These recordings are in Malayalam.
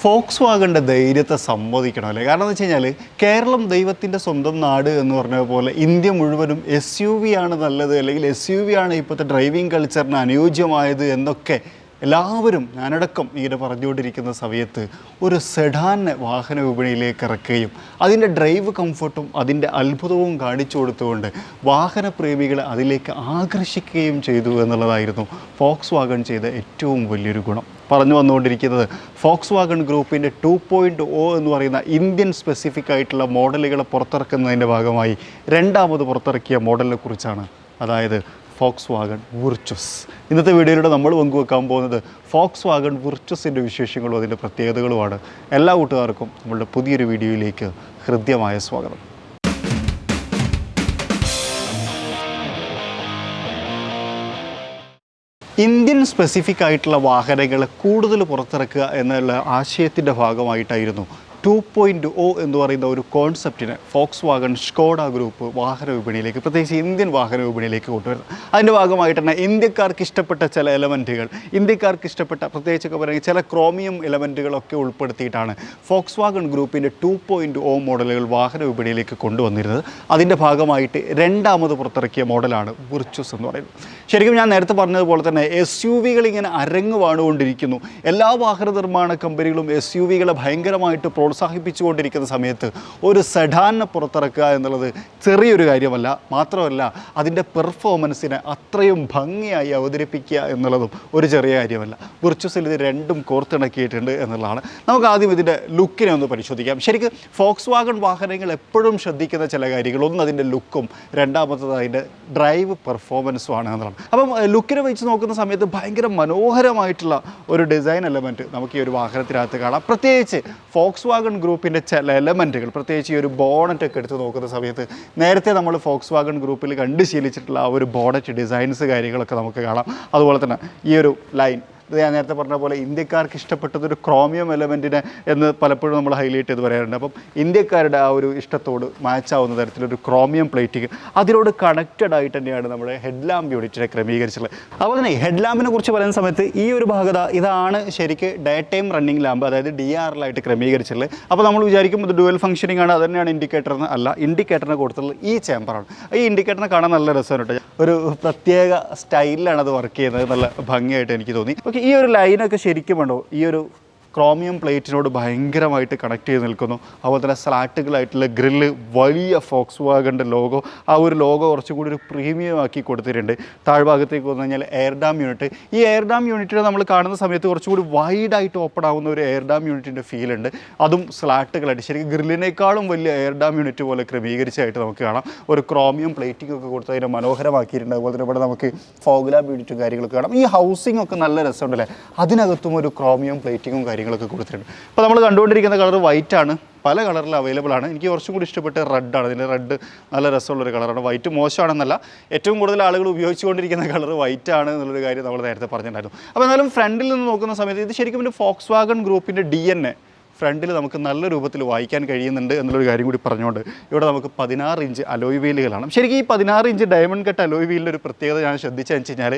ഫോക്സ്വാഗൻ്റെ ധൈര്യത്തെ സമ്മതിക്കണം അല്ലേ? കാരണം എന്ന് വെച്ച് കഴിഞ്ഞാൽ കേരളം ദൈവത്തിൻ്റെ സ്വന്തം നാട് എന്ന് പറഞ്ഞ പോലെ ഇന്ത്യ മുഴുവനും SUV ആണ് നല്ലത്, അല്ലെങ്കിൽ SUV ആണ് ഇപ്പോഴത്തെ ഡ്രൈവിംഗ് കൾച്ചറിന് അനുയോജ്യമായത് എന്നൊക്കെ എല്ലാവരും ഞാനടക്കം ഇങ്ങനെ പറഞ്ഞുകൊണ്ടിരിക്കുന്ന സമയത്ത് ഒരു സെഡാനെ വാഹന വിപണിയിലേക്ക് ഇറക്കുകയും അതിൻ്റെ ഡ്രൈവ് കംഫർട്ടും അതിൻ്റെ അത്ഭുതവും കാണിച്ചു കൊടുത്തുകൊണ്ട് വാഹനപ്രേമികളെ അതിലേക്ക് ആകർഷിക്കുകയും ചെയ്തു എന്നുള്ളതായിരുന്നു ഫോക്സ്വാഗൺ ചെയ്ത ഏറ്റവും വലിയൊരു ഗുണം. പറഞ്ഞു വന്നുകൊണ്ടിരിക്കുന്നത് ഫോക്സ്വാഗൺ ഗ്രൂപ്പിൻ്റെ 2.0 എന്ന് പറയുന്ന ഇന്ത്യൻ സ്പെസിഫിക് ആയിട്ടുള്ള മോഡലുകളെ പുറത്തിറക്കുന്നതിൻ്റെ ഭാഗമായി രണ്ടാമത് പുറത്തിറക്കിയ മോഡലിനെ കുറിച്ചാണ്, അതായത് ഫോക്സ്വാഗൺ വിർച്വസ്. ഇന്നത്തെ വീഡിയോയിലൂടെ നമ്മൾ പങ്കുവെക്കാൻ പോകുന്നത് ഫോക്സ്വാഗൺ വിർച്വസിൻ്റെ വിശേഷങ്ങളും അതിൻ്റെ പ്രത്യേകതകളുമാണ്. എല്ലാ കൂട്ടുകാർക്കും നമ്മളുടെ പുതിയൊരു വീഡിയോയിലേക്ക് ഹൃദ്യമായ സ്വാഗതം. ഇന്ത്യൻ സ്പെസിഫിക് ആയിട്ടുള്ള വാഹനങ്ങൾ കൂടുതൽ പുറത്തിറക്കുക എന്നുള്ള ആശയത്തിൻ്റെ ഭാഗമായിട്ടായിരുന്നു 2.0 എന്ന് പറയുന്ന ഒരു കോൺസെപ്റ്റിനെ ഫോക്സ്വാഗൺ സ്കോഡ ഗ്രൂപ്പ് വാഹന വിപണിയിലേക്ക്, പ്രത്യേകിച്ച് ഇന്ത്യൻ വാഹന വിപണിയിലേക്ക് കൊണ്ടുവരുന്നത്. അതിൻ്റെ ഭാഗമായിട്ട് തന്നെ ഇന്ത്യക്കാർക്ക് ഇഷ്ടപ്പെട്ട ചില എലമെൻറ്റുകൾ, ഇന്ത്യക്കാർക്ക് ഇഷ്ടപ്പെട്ട പ്രത്യേകിച്ചൊക്കെ പറയുക ചില ക്രോമിയം എലമെൻറ്റുകളൊക്കെ ഉൾപ്പെടുത്തിയിട്ടാണ് ഫോക്സ്വാഗൺ ഗ്രൂപ്പിൻ്റെ 2.0 മോഡലുകൾ വാഹന വിപണിയിലേക്ക് കൊണ്ടുവന്നിരുന്നത്. അതിൻ്റെ ഭാഗമായിട്ട് രണ്ടാമത് പുറത്തിറക്കിയ മോഡലാണ് വിർച്വസ് എന്ന് പറയുന്നത്. ശരിക്കും ഞാൻ നേരത്തെ പറഞ്ഞതുപോലെ തന്നെ SUVകൾ ഇങ്ങനെ അരങ്ങ് വാണുകൊണ്ടിരിക്കുന്നു. എല്ലാ വാഹന നിർമ്മാണ കമ്പനികളും SUVകളെ ഭയങ്കരമായിട്ട് പ്രോത്സാഹിപ്പിച്ചുകൊണ്ടിരിക്കുന്ന സമയത്ത് ഒരു സെഡാനെ പുറത്തിറക്കുക എന്നുള്ളത് ചെറിയൊരു കാര്യമല്ല. മാത്രമല്ല അതിൻ്റെ പെർഫോമൻസിനെ അത്രയും ഭംഗിയായി അവതരിപ്പിക്കുക എന്നുള്ളതും ഒരു ചെറിയ കാര്യമല്ല. വിർച്വസിൽ ഇത് രണ്ടും കോർത്തിണക്കിയിട്ടുണ്ട് എന്നുള്ളതാണ്. നമുക്ക് ആദ്യം ഇതിൻ്റെ ലുക്കിനെ ഒന്ന് പരിശോധിക്കാം. ശരിക്കും ഫോക്സ്വാഗൺ വാഹനങ്ങൾ എപ്പോഴും ശ്രദ്ധിക്കുന്ന ചില കാര്യങ്ങൾ, ഒന്ന് അതിൻ്റെ ലുക്കും, രണ്ടാമത്തത് അതിൻ്റെ ഡ്രൈവ് പെർഫോമൻസുമാണ് എന്നുള്ളതാണ്. അപ്പം ലുക്കിനെ വെച്ച് നോക്കുന്ന സമയത്ത് ഭയങ്കര മനോഹരമായിട്ടുള്ള ഒരു ഡിസൈൻ എലമെൻറ്റ് നമുക്ക് ഈ ഒരു വാഹനത്തിനകത്ത് കാണാം. പ്രത്യേകിച്ച് ഫോക്സ്വാഗൺ ഗ്രൂപ്പിൻ്റെ ചില എലമെൻറ്റുകൾ, പ്രത്യേകിച്ച് ഈ ഒരു ബോണറ്റൊക്കെ എടുത്ത് നോക്കുന്ന സമയത്ത് നേരത്തെ നമ്മൾ ഫോക്സ്വാഗൺ ഗ്രൂപ്പിൽ കണ്ട് ശീലിച്ചിട്ടുള്ള ആ ഒരു ബോണറ്റ് ഡിസൈൻസ് കാര്യങ്ങളൊക്കെ നമുക്ക് കാണാം. അതുപോലെ തന്നെ ഈ ഒരു ലൈൻ, ഇത് ഞാൻ നേരത്തെ പറഞ്ഞ പോലെ ഇന്ത്യക്കാർക്ക് ഇഷ്ടപ്പെട്ടതൊരു ക്രോമിയം എലമെൻറ്റിനെ എന്ന് പലപ്പോഴും നമ്മൾ ഹൈലൈറ്റ് ചെയ്ത് പറയാറുണ്ട്. അപ്പം ഇന്ത്യക്കാരുടെ ആ ഒരു ഇഷ്ടത്തോട് മാച്ചാവുന്ന തരത്തിലൊരു ക്രോമിയം പ്ലേറ്റിങ്, അതിനോട് കണക്റ്റഡ് ആയിട്ട് തന്നെയാണ് നമ്മുടെ ഹെഡ് ലാമ്പ് യൂണിറ്റിനെ ക്രമീകരിച്ചിട്ടുള്ളത്. അതുപോലെ തന്നെ ഹെഡ് ലാമ്പിനെ കുറിച്ച് പറയുന്ന സമയത്ത് ഈ ഒരു ഭാഗത ഇതാണ് ശരിക്ക് ഡേ ടൈം റണ്ണിങ് ലാമ്പ്, അതായത് DRL ക്രമീകരിച്ചിട്ടുള്ളത്. അപ്പോൾ നമ്മൾ വിചാരിക്കും ഇത് ഡുവൽ ഫംഗ്ഷനിങ് ആണ്, അത് തന്നെയാണ് ഇൻഡിക്കേറ്ററിന്. അല്ല, ഇൻഡിക്കേറ്ററിന് കൊടുത്തിട്ടുള്ളത് ഈ ചേമ്പറാണ്. ഈ ഇൻഡിക്കേറ്ററിനെ കാണാൻ നല്ല രസമാണ്. ഒരു പ്രത്യേക സ്റ്റൈലിലാണ് അത് വർക്ക് ചെയ്യുന്നത്, നല്ല ഭംഗിയായിട്ട് എനിക്ക് തോന്നി. ഈ ഒരു ലൈനൊക്കെ ശരിക്കും വേണ്ടോ ഈ ഒരു ക്രോമിയം പ്ലേറ്റിനോട് ഭയങ്കരമായിട്ട് കണക്ട് ചെയ്ത് നിൽക്കുന്നു. അതുപോലെ തന്നെ സ്ലാറ്റുകളായിട്ടുള്ള ഗ്രില്ല്, വലിയ ഫോക്സ്വാഗൻ്റെ ലോഗോ, ആ ഒരു ലോഗോ കുറച്ചും കൂടി ഒരു പ്രീമിയം ആക്കി കൊടുത്തിട്ടുണ്ട്. താഴ്ഭാഗത്തേക്ക് വന്നു കഴിഞ്ഞാൽ എയർ ഡാം യൂണിറ്റ്, ഈ എയർ ഡാം യൂണിറ്റിനെ നമ്മൾ കാണുന്ന സമയത്ത് കുറച്ചുകൂടി വൈഡായിട്ട് ഓപ്പൺ ആവുന്ന ഒരു എയർ ഡാം യൂണിറ്റിൻ്റെ ഫീലുണ്ട്. അതും സ്ലാറ്റുകളായിട്ട് ശരിക്കും ഗ്രില്ലിനേക്കാളും വലിയ എയർ ഡാം യൂണിറ്റ് പോലെ ക്രമീകരിച്ചായിട്ട് നമുക്ക് കാണാം. ഒരു ക്രോമിയം പ്ലേറ്റിംഗ് ഒക്കെ കൊടുത്ത് അതിനെ മനോഹരമാക്കിയിട്ടുണ്ട്. അതുപോലെ തന്നെ ഇവിടെ നമുക്ക് ഫോഗ് ലാമ്പ് യൂണിറ്റും കാര്യങ്ങളൊക്കെ കാണാം. ഈ ഹൗസിംഗ് ഒക്കെ നല്ല രസമുണ്ടല്ലേ, അതിനകത്തും ഒരു ക്രോമിയം പ്ലേറ്റിങ്ങും കാര്യങ്ങളൊക്കെ കൊടുത്തിട്ടുണ്ട്. ഇപ്പോൾ നമ്മൾ കണ്ടുകൊണ്ടിരിക്കുന്ന കളർ വൈറ്റ് ആണ്, പല കളറിൽ അവൈലബിൾ ആണ്. എനിക്ക് കുറച്ചും കൂടി ഇഷ്ടപ്പെട്ട റെഡാണ്. ഇതിൻ്റെ റെഡ് നല്ല രസമുള്ളൊരു കളറാണ്. വൈറ്റ് മോശമാണെന്നല്ല, ഏറ്റവും കൂടുതൽ ആളുകൾ ഉപയോഗിച്ചുകൊണ്ടിരിക്കുന്ന കളർ വൈറ്റ് ആണ് എന്നുള്ളൊരു കാര്യം നമ്മൾ നേരത്തെ പറഞ്ഞിട്ടുണ്ടായിരുന്നു. അപ്പോൾ എന്നാലും ഫ്രണ്ടിൽ നിന്ന് നോക്കുന്ന സമയത്ത് ഇത് ശരിക്കും ഒരു ഫോക്സ്വാഗൺ ഗ്രൂപ്പിൻ്റെ DNA ഫ്രണ്ടിൽ നമുക്ക് നല്ല രൂപത്തിൽ വായിക്കാൻ കഴിയുന്നുണ്ട് എന്നുള്ളൊരു കാര്യം കൂടി പറഞ്ഞുകൊണ്ട് ഇവിടെ നമുക്ക് 16 ഇഞ്ച് അലോയ് വീലുകളാണ്. ശരിക്കും ഈ 16 ഇഞ്ച് ഡയമണ്ട് കട്ട് അലോയ് വീലിൻ്റെ ഒരു പ്രത്യേകത ഞാൻ ശ്രദ്ധിച്ചതെന്ന് വെച്ച് കഴിഞ്ഞാൽ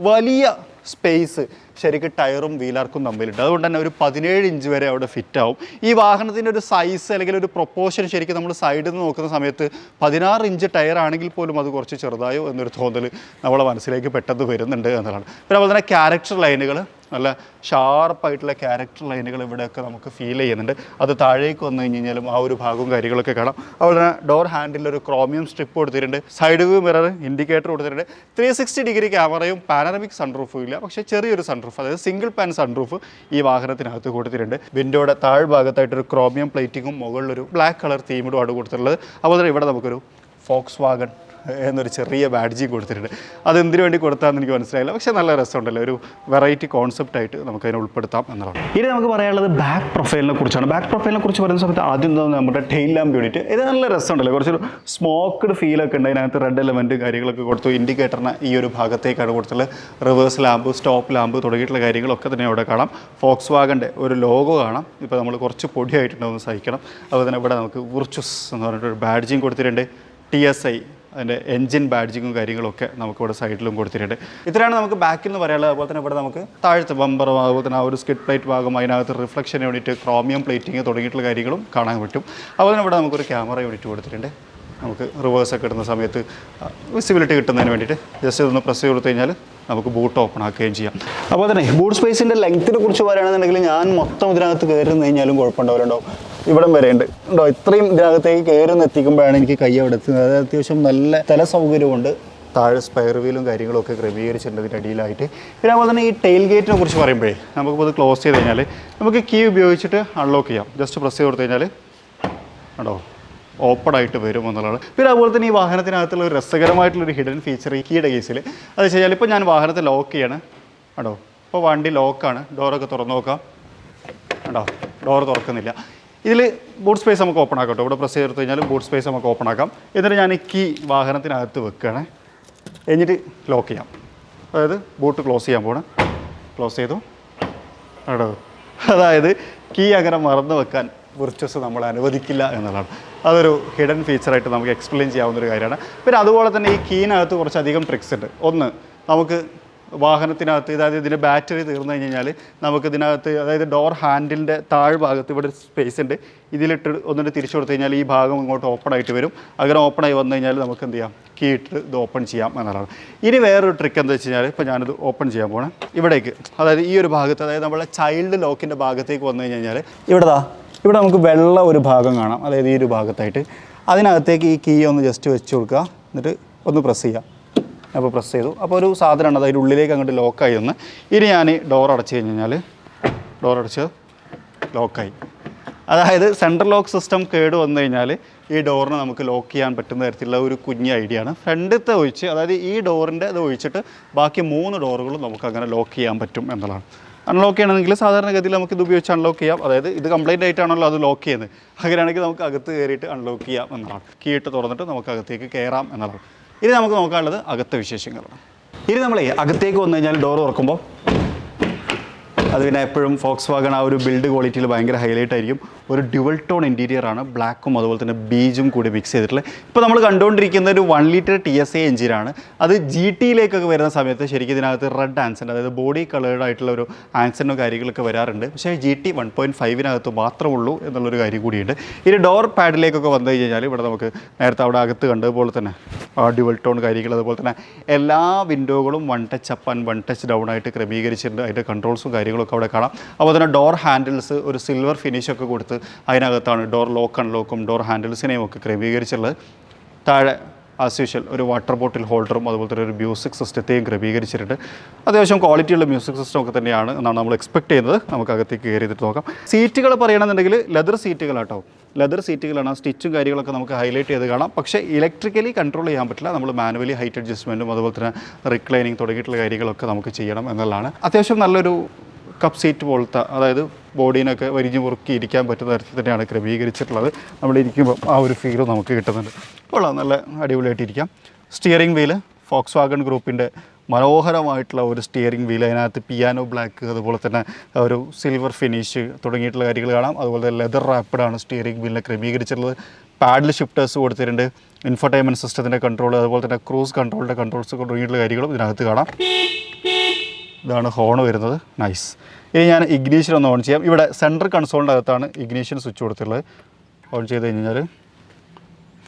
വലിയ സ്പേസ് ശരിക്കും ടയറും വീലാർക്കും തമ്മിലുണ്ട്. അതുകൊണ്ട് തന്നെ ഒരു 17 ഇഞ്ച് വരെ അവിടെ ഫിറ്റ് ആവും. ഈ വാഹനത്തിൻ്റെ ഒരു സൈസ് അല്ലെങ്കിൽ ഒരു പ്രൊപ്പോർഷൻ ശരിക്കും നമ്മൾ സൈഡിൽ നിന്ന് നോക്കുന്ന സമയത്ത് 16 ഇഞ്ച് ടയർ ആണെങ്കിൽ പോലും അത് കുറച്ച് ചെറുതായോ എന്നൊരു തോന്നൽ നമ്മളെ മനസ്സിലേക്ക് പെട്ടെന്ന് വരുന്നുണ്ട് എന്നതാണ്. പിന്നെ അതുപോലെ തന്നെ ക്യാരക്ടർ ലൈനുകൾ, നല്ല ഷാർപ്പായിട്ടുള്ള ക്യാരക്ടർ ലൈനുകൾ ഇവിടെയൊക്കെ നമുക്ക് ഫീൽ ചെയ്യുന്നുണ്ട്. അത് താഴേക്ക് വന്നു കഴിഞ്ഞാലും ആ ഒരു ഭാഗവും കാര്യങ്ങളൊക്കെ കാണാം. അതുപോലെ തന്നെ ഡോർ ഹാൻഡിൽ ഒരു ക്രോമിയം സ്ട്രിപ്പ് കൊടുത്തിട്ടുണ്ട്. സൈഡ് വ്യൂ മിറർ, ഇൻഡിക്കേറ്റർ കൊടുത്തിട്ടുണ്ട്. 360 ഡിഗ്രി ക്യാമറയും പാനറമിക് സൺറൂഫും ഇല്ല, പക്ഷേ ചെറിയൊരു സൺറൂഫ്, അതായത് സിംഗിൾ പാൻ സൺറൂഫ് ഈ വാഹനത്തിനകത്ത് കൊടുത്തിട്ടുണ്ട്. വിൻഡോയുടെ താഴ്ഭാഗത്തായിട്ടൊരു ക്രോമിയം പ്ലേറ്റിങ്ങും മുകളിലൊരു ബ്ലാക്ക് കളർ തീമിടുമാണ് കൊടുത്തിട്ടുള്ളത്. അതുപോലെ തന്നെ ഇവിടെ നമുക്കൊരു ഫോക്സ്വാഗൺ എന്നൊരു ചെറിയ ബാഡ്ജിങ് കൊടുത്തിട്ടുണ്ട്. അതെന്തിനു വേണ്ടി കൊടുത്താമെന്ന് എനിക്ക് മനസ്സിലായില്ല, പക്ഷേ നല്ല രസമുണ്ടല്ലോ, ഒരു വെറൈറ്റി കോൺസെപ്റ്റായിട്ട് നമുക്കതിനെ ഉൾപ്പെടുത്താം എന്നുള്ളതാണ്. ഇനി നമുക്ക് പറയാനുള്ളത് ബാക്ക് പ്രൊഫൈലിനെ കുറിച്ചാണ്. ബാക്ക് പ്രൊഫൈലിനെ കുറിച്ച് പറയുന്ന സമയത്ത് ആദ്യം നമ്മുടെ ടെയിൽ ലാമ്പ് യൂണിറ്റ്, ഇത് നല്ല രസമുണ്ടല്ലോ, കുറച്ചൊരു സ്മോക്ക്ഡ് ഫീലൊക്കെ ഉണ്ട്. അതിനകത്ത് റെഡ് എലമെൻറ്റ് കാര്യങ്ങളൊക്കെ കൊടുത്തു. ഇൻഡിക്കേറ്ററിന് ഈ ഒരു ഭാഗത്തേക്കാണ് കൊടുത്തുള്ളത്. റിവേഴ്സ് ലാമ്പ്, സ്റ്റോപ്പ് ലാമ്പ് തുടങ്ങിയിട്ടുള്ള കാര്യങ്ങളൊക്കെ തന്നെ അവിടെ കാണാം. ഫോക്സ്വാഗൻ്റെ ഒരു ലോഗോ കാണാം. ഇപ്പോൾ നമ്മൾ കുറച്ച് പൊടിയായിട്ടുണ്ടെന്ന് സഹിക്കണം. അതുപോലെ തന്നെ ഇവിടെ നമുക്ക് വിർച്വസ് എന്ന് പറഞ്ഞിട്ടൊരു ബാഡ്ജിങ് കൊടുത്തിട്ടുണ്ട്. TSI അതിൻ്റെ എൻജിൻ ബാഡ്ജിങ്ങും കാര്യങ്ങളൊക്കെ നമുക്കിവിടെ സൈഡിലും കൊടുത്തിട്ടുണ്ട്. ഇത്രയാണ് നമുക്ക് ബാക്കിൽ നിന്ന് പറയാനുള്ളത്. അതുപോലെ തന്നെ ഇവിടെ നമുക്ക് താഴത്തെ ബമ്പറും അതുപോലെ തന്നെ ആ ഒരു സ്കിഡ് പ്ലേറ്റ് ഭാഗം അതിനകത്ത് റിഫ്ലക്ഷന് വേണ്ടിയിട്ട് ക്രോമിയം പ്ലേറ്റിങ് തുടങ്ങിയിട്ടുള്ള കാര്യങ്ങളും കാണാൻ പറ്റും. അതുപോലെ തന്നെ ഇവിടെ നമുക്കൊരു ക്യാമറ യൂണിറ്റ് കൊടുത്തിട്ടുണ്ട്. നമുക്ക് റിവേഴ്സൊക്കെ ഇടുന്ന സമയത്ത് വിസിബിലിറ്റി കിട്ടുന്നതിന് വേണ്ടിയിട്ട് ജസ്റ്റ് ഇതൊന്ന് പ്രസ് ചെയ്ത് കൊടുത്തു കഴിഞ്ഞാൽ നമുക്ക് ബൂട്ട് ഓപ്പൺ ആക്കുകയും ചെയ്യാം. അപ്പോൾ തന്നെ ബൂട്ട് സ്പേസിൻ്റെ ലെങ്ത്തിനെ കുറിച്ച് പറയുകയാണെന്നുണ്ടെങ്കിൽ ഞാൻ മൊത്തം ഇതിനകത്ത് കയറുന്ന കഴിഞ്ഞാലും കുഴപ്പമുണ്ടാവില്ലല്ലോ. ഇവിടം വരെ ഉണ്ട് ഉണ്ടോ, ഇത്രയും ഇതിനകത്തേക്ക് കയറുന്ന എത്തിക്കുമ്പോഴാണ് എനിക്ക് കൈ അവിടെ എത്തുന്നത്. അത് അത്യാവശ്യം നല്ല തല സൗകര്യമുണ്ട്. താഴെ സ്പെയർ വീലും കാര്യങ്ങളൊക്കെ ക്രമീകരിച്ചിട്ടുണ്ട് ഇതിൻ്റെ അടിയിലായിട്ട്. പിന്നെ അതുപോലെ തന്നെ ഈ ടെയിൽ ഗേറ്റിനെ കുറിച്ച് പറയുമ്പോഴേ നമുക്കിപ്പോൾ ഇത് ക്ലോസ് ചെയ്ത് കഴിഞ്ഞാൽ നമുക്ക് കീ ഉപയോഗിച്ചിട്ട് അൺലോക്ക് ചെയ്യാം. ജസ്റ്റ് പ്രസ് ചെയ്ത് കൊടുത്തു കഴിഞ്ഞാൽ ഉണ്ടോ ഓപ്പൺ ആയിട്ട് വരും എന്നുള്ളതാണ്. പിന്നെ അതുപോലെ തന്നെ ഈ വാഹനത്തിനകത്തുള്ള ഒരു രസകരമായിട്ടുള്ളൊരു ഹിഡൻ ഫീച്ചർ ഈ കീയുടെ കേസിൽ അത് വെച്ച് കഴിഞ്ഞാൽ ഇപ്പോൾ ഞാൻ വാഹനത്തെ ലോക്ക് ചെയ്യാണ് കേട്ടോ. ഇപ്പോൾ വണ്ടി ലോക്കാണ്, ഡോറൊക്കെ തുറന്നു നോക്കാം കേട്ടോ, ഡോറ് തുറക്കുന്നില്ല. ഇതിൽ ബൂട്ട് സ്പേസ് നമുക്ക് ഓപ്പൺ ആക്കാം കേട്ടോ. ഇവിടെ പ്രസ് ചെയ്ത് കഴിഞ്ഞാൽ ബൂട്ട് സ്പേസ് നമുക്ക് ഓപ്പൺ ആക്കാം. എന്നിട്ട് ഞാൻ ഈ കീ വാഹനത്തിനകത്ത് വെക്കുകയാണ്, എന്നിട്ട് ലോക്ക് ചെയ്യാം. അതായത് ബൂട്ട് ക്ലോസ് ചെയ്യാൻ പോകണം. ക്ലോസ് ചെയ്തു കേട്ടോ. അതായത് കീ അങ്ങനെ മറന്നു വെക്കാൻ വിർച്വസ് നമ്മൾ അനുവദിക്കില്ല എന്നുള്ളതാണ്. അതൊരു ഹിഡൻ ഫീച്ചറായിട്ട് നമുക്ക് എക്സ്പ്ലെയിൻ ചെയ്യാവുന്നൊരു കാര്യമാണ്. പിന്നെ അതുപോലെ തന്നെ ഈ കീനകത്ത് കുറച്ചധികം ട്രിക്സ് ഉണ്ട്. ഒന്ന്, നമുക്ക് വാഹനത്തിനകത്ത് അതായത് ഇതിൻ്റെ ബാറ്ററി തീർന്നു കഴിഞ്ഞാൽ നമുക്ക് ഇതിനകത്ത് അതായത് ഡോർ ഹാൻഡിലിൻ്റെ താഴ്ഭാഗത്ത് ഇവിടെ ഒരു സ്പേസ് ഉണ്ട്. ഇതിലിട്ട് ഒന്നിട്ട് തിരിച്ചു കൊടുത്തു കഴിഞ്ഞാൽ ഈ ഭാഗം ഇങ്ങോട്ട് ഓപ്പൺ ആയിട്ട് വരും. അങ്ങനെ ഓപ്പൺ ആയി വന്നു കഴിഞ്ഞാൽ നമുക്ക് എന്ത് ചെയ്യാം, കീ ഇട്ട് ഇത് ഓപ്പൺ ചെയ്യാം എന്നുള്ളതാണ്. ഇനി വേറൊരു ട്രിക്ക് എന്താ വെച്ച് കഴിഞ്ഞാൽ ഇപ്പോൾ ഞാനിത് ഓപ്പൺ ചെയ്യാൻ പോകണം. ഇവിടേക്ക് അതായത് ഈ ഒരു ഭാഗത്ത് അതായത് നമ്മളെ ചൈൽഡ് ലോക്കിൻ്റെ ഭാഗത്തേക്ക് വന്നു കഴിഞ്ഞാൽ ഇവിടെ നമുക്ക് വെള്ള ഒരു ഭാഗം കാണാം. അതായത് ഈ ഒരു ഭാഗത്തായിട്ട് അതിനകത്തേക്ക് ഈ കീ ഒന്ന് ജസ്റ്റ് വെച്ച് കൊടുക്കുക. എന്നിട്ട് ഒന്ന് പ്രസ് ചെയ്യുക. അപ്പോൾ പ്രസ് ചെയ്തു. അപ്പോൾ ഒരു സാധനമാണ് അതിൻ്റെ ഉള്ളിലേക്ക് അങ്ങോട്ട് ലോക്കായി ഒന്ന്. ഇനി ഞാൻ ഡോർ അടച്ചു കഴിഞ്ഞാൽ ഡോറടച്ച് ലോക്കായി. അതായത് സെൻട്രൽ ലോക്ക് സിസ്റ്റം കേട് വന്നു കഴിഞ്ഞാൽ ഈ ഡോറിനെ നമുക്ക് ലോക്ക് ചെയ്യാൻ പറ്റുന്ന തരത്തിലുള്ള ഒരു കുഞ്ഞ് ഐഡിയ ആണ്. ഫ്രണ്ടത്തെ ഒഴിച്ച് അതായത് ഈ ഡോറിൻ്റെ ഇത് ഒഴിച്ചിട്ട് ബാക്കി 3 ഡോറുകളും നമുക്ക് അങ്ങനെ ലോക്ക് ചെയ്യാൻ പറ്റും എന്നുള്ളതാണ്. അൺലോക്ക് ചെയ്യണമെങ്കിൽ സാധാരണഗതിയിൽ നമുക്ക് ഇത് ഉപയോഗിച്ച് അൺലോക്ക് ചെയ്യാം. അതായത് ഇത് കംപ്ലൈൻ്റ് ആയിട്ടാണല്ലോ അത് ലോക്ക് ചെയ്യുന്നത്. അങ്ങനെയാണെങ്കിൽ നമുക്ക് അകത്ത് കയറിയിട്ട് അൺലോക്ക് ചെയ്യാം എന്നതാണ്. കീ ഇട്ട് തുറന്നിട്ട് നമുക്ക് അകത്തേക്ക് കയറാം എന്നതാണ്. ഇനി നമുക്ക് നോക്കാനുള്ളത് അകത്തെ വിശേഷങ്ങളാണ്. ഇനി നമ്മൾ അകത്തേക്ക് വന്നു കഴിഞ്ഞാൽ ഡോർ തുറക്കുമ്പോൾ അത് പിന്നെ എപ്പോഴും Volkswagen ആ ഒരു ബിൽഡ് ക്വാളിറ്റിയിൽ ഭയങ്കര ഹൈലൈറ്റ് ആയിരിക്കും. ഒരു ഡ്യുവൽ ടോൺ ഇൻറ്റീരിയറാണ്, ബ്ലാക്കും അതുപോലെ തന്നെ ബീജും കൂടി മിക്സ് ചെയ്തിട്ടുള്ളത്. ഇപ്പോൾ നമ്മൾ കണ്ടുകൊണ്ടിരിക്കുന്ന ഒരു 1 ലിറ്റർ TSA എഞ്ചിനാണ്. അത് GTയിലേക്കൊക്കെ വരുന്ന സമയത്ത് ശരിക്കും ഇതിനകത്ത് റെഡ് ആൻസെൻ്റ് അതായത് ബോഡി കളേർഡ് ആയിട്ടുള്ള ഒരു ആൻസെൻറ്റും കാര്യങ്ങളൊക്കെ വരാറുണ്ട്. പക്ഷേ GT 1.5-നകത്ത് മാത്രമുള്ളൂ എന്നുള്ളൊരു കാര്യം കൂടിയുണ്ട്. ഇനി ഡോർ പാഡിലേക്കൊക്കെ വന്നു കഴിഞ്ഞാൽ ഇവിടെ നമുക്ക് നേരത്തെ അവിടെ അകത്ത് കണ്ടതുപോലെ തന്നെ ഡ്യുവൽ ടോൺ കാര്യങ്ങൾ അതുപോലെ തന്നെ എല്ലാ വിൻഡോകളും 1 touch up and 1 touch down ആയിട്ട് ക്രമീകരിച്ചിട്ടുണ്ട്. അതിൻ്റെ കൺട്രോൾസും കാര്യങ്ങളൊക്കെ അവിടെ കാണാം. അപ്പോൾ തന്നെ ഡോർ ഹാൻഡിൽസ് ഒരു സിൽവർ ഫിനിഷൊക്കെ കൊടുത്ത് അതിനകത്താണ് ഡോർ ലോക്ക് അൺലോക്കും ഡോർ ഹാൻഡിൽസിനെയും ഒക്കെ ക്രമീകരിച്ചുള്ളത്. താഴെ ആസ് യൂഷ്വൽ ഒരു വാട്ടർ ബോട്ടിൽ ഹോൾഡറും അതുപോലെ തന്നെ ഒരു മ്യൂസിക് സിസ്റ്റത്തെയും ക്രമീകരിച്ചിട്ടുണ്ട്. അത്യാവശ്യം ക്വാളിറ്റിയുള്ള മ്യൂസിക് സിസ്റ്റം ഒക്കെ തന്നെയാണ് എന്നാണ് നമ്മൾ എക്സ്പെക്ട് ചെയ്യുന്നത്. നമുക്ക് അകത്തേക്ക് കയറി ചെയ്തിട്ട് നോക്കാം. സീറ്റുകൾ പറയണമെന്നുണ്ടെങ്കിൽ ലെതർ സീറ്റുകളാട്ടോ, ലെതർ സീറ്റുകളാണ്. ആ സ്റ്റിച്ചും കാര്യങ്ങളൊക്കെ നമുക്ക് ഹൈലൈറ്റ് ചെയ്ത് കാണാം. പക്ഷേ ഇലക്ട്രിക്കലി കൺട്രോൾ ചെയ്യാൻ പറ്റില്ല. നമ്മൾ മാനുവലി ഹൈറ്റ് അഡ്ജസ്റ്റ്മെൻറ്റും അതുപോലെ തന്നെ റിക്ലൈനിങ് തുടങ്ങിയിട്ടുള്ള കാര്യങ്ങളൊക്കെ നമുക്ക് ചെയ്യണം എന്നുള്ളതാണ്. അത്യാവശ്യം നല്ലൊരു കപ്പ് സീറ്റ് പോലത്തെ അതായത് ബോഡീനൊക്കെ വരിഞ്ഞ് മുറുക്കി ഇരിക്കാൻ പറ്റുന്ന തരത്തിൽ തന്നെയാണ് ക്രമീകരിച്ചിട്ടുള്ളത്. നമ്മൾ ഇരിക്കുമ്പോൾ ആ ഒരു ഫീലും നമുക്ക് കിട്ടുന്നുണ്ട്. കൊള്ളാം, നല്ല അടിപൊളിയായിട്ടിരിക്കാം. സ്റ്റിയറിംഗ് വീല് Volkswagen ഗ്രൂപ്പിൻ്റെ മനോഹരമായിട്ടുള്ള ഒരു സ്റ്റിയറിംഗ് വീൽ. അതിനകത്ത് പിയാനോ ബ്ലാക്ക് അതുപോലെ തന്നെ ഒരു സിൽവർ ഫിനിഷ് തുടങ്ങിയിട്ടുള്ള കാര്യങ്ങൾ കാണാം. അതുപോലെ തന്നെ ലെതർ റാപ്പിഡാണ് സ്റ്റിയറിംഗ് വീലിനെ ക്രമീകരിച്ചിട്ടുള്ളത്. പാഡിൽ ഷിഫ്റ്റേഴ്സ് കൊടുത്തിട്ടുണ്ട്. ഇൻഫർടൈൻമെൻറ്റ് സിസ്റ്റത്തിൻ്റെ കൺട്രോൾ അതുപോലെ തന്നെ ക്രൂസ് കൺട്രോളിൻ്റെ കൺട്രോൾസ് തുടങ്ങിയിട്ടുള്ള കാര്യങ്ങളും ഇതിനകത്ത് കാണാം. ഇതാണ് ഹോൺ വരുന്നത്. നൈസ്. ഇനി ഞാൻ ഇഗ്നീഷൻ ഒന്ന് ഓൺ ചെയ്യാം. ഇവിടെ സെൻട്രൽ കൺസോളിൻ്റെ അകത്താണ് ഇഗ്നീഷൻ സ്വിച്ച് കൊടുത്തിട്ടുള്ളത്. ഓൺ ചെയ്ത് കഴിഞ്ഞാൽ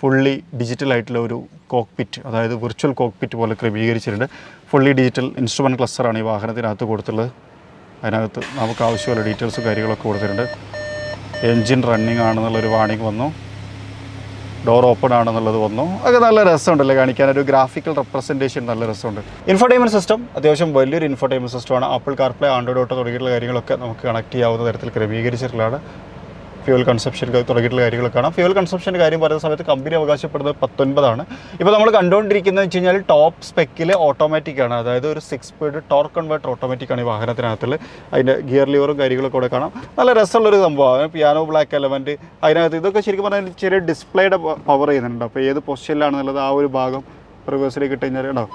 ഫുള്ളി ഡിജിറ്റലായിട്ടുള്ള ഒരു കോക്ക്പിറ്റ് അതായത് വിർച്വൽ കോക്ക്പിറ്റ് പോലെ ക്രമീകരിച്ചിട്ടുണ്ട്. ഫുള്ളി ഡിജിറ്റൽ ഇൻസ്ട്രുമെൻറ്റ് ക്ലസ്റ്ററാണ് ഈ വാഹനത്തിനകത്ത് കൊടുത്തുള്ളത്. അതിനകത്ത് നമുക്ക് ആവശ്യമുള്ള ഡീറ്റെയിൽസും കാര്യങ്ങളൊക്കെ കൊടുത്തിട്ടുണ്ട്. എൻജിൻ റണ്ണിങ് ആണെന്നുള്ളൊരു വാണിംഗ് വന്നു. ഡോർ ഓപ്പൺ ആണെന്നുള്ളത് വന്നു. അതൊക്കെ നല്ല രസമുണ്ടല്ലേ കാണിക്കാൻ, ഒരു ഗ്രാഫിക്കൽ റെപ്രസെൻറ്റേഷൻ നല്ല രസമുണ്ട്. ഇൻഫർടൈൻമെൻറ്റ് സിസ്റ്റം അത്യാവശ്യം വലിയൊരു ഇൻഫർടൈൻമെൻറ്റ് സിസ്റ്റമാണ്. ആപ്പിൾ കാർപ്ലേ ആൻഡ്രോയിഡ് ഓട്ടോ തുടങ്ങിയിട്ടുള്ള കാര്യങ്ങളൊക്കെ നമുക്ക് കണക്ട് ചെയ്യാവുന്ന തരത്തിൽ ക്രമീകരിച്ചിട്ടുള്ളതാണ്. ഫ്യൂൽ കൺസപ്ഷൻ തുടങ്ങിയിട്ടുള്ള കാര്യങ്ങളൊക്കെ കാണാം. ഫ്യൂൽ കൺസപ്ഷൻ്റെ കാര്യം പറയുന്ന സമയത്ത് കമ്പനി അവകാശപ്പെടുന്നത് 19 ഇപ്പോൾ നമ്മൾ കണ്ടുകൊണ്ടിരിക്കുന്നത് വെച്ച് കഴിഞ്ഞാൽ ടോപ്പ് സ്പെക്കിൽ ഓട്ടോമാറ്റിക്കാണ്. അതായത് ഒരു 6 സ്പീഡ് ടോർക്ക് കൺവേർട്ടർ ഓട്ടോമാറ്റിക്കാണ് ഈ വാഹനത്തിനകത്തുള്ള. അതിൻ്റെ ഗിയർ ലിവറും കാര്യങ്ങളൊക്കെ ഇവിടെ കാണാം. നല്ല രസമുള്ളൊരു സംഭവമാണ്. പിയാനോ ബ്ലാക്ക് എലമെൻറ്റ് അതിനകത്ത് ഇതൊക്കെ ശരിക്കും പറഞ്ഞാൽ ചെറിയ ഡിസ്പ്ലേയുടെ പവർ ചെയ്യുന്നുണ്ട്. അപ്പോൾ ഏത് പൊസിഷനിലാണെന്നുള്ളത് ആ ഒരു ഭാഗം റിവേഴ്സിലേക്ക് ഇട്ട് കഴിഞ്ഞാൽ കേട്ടോ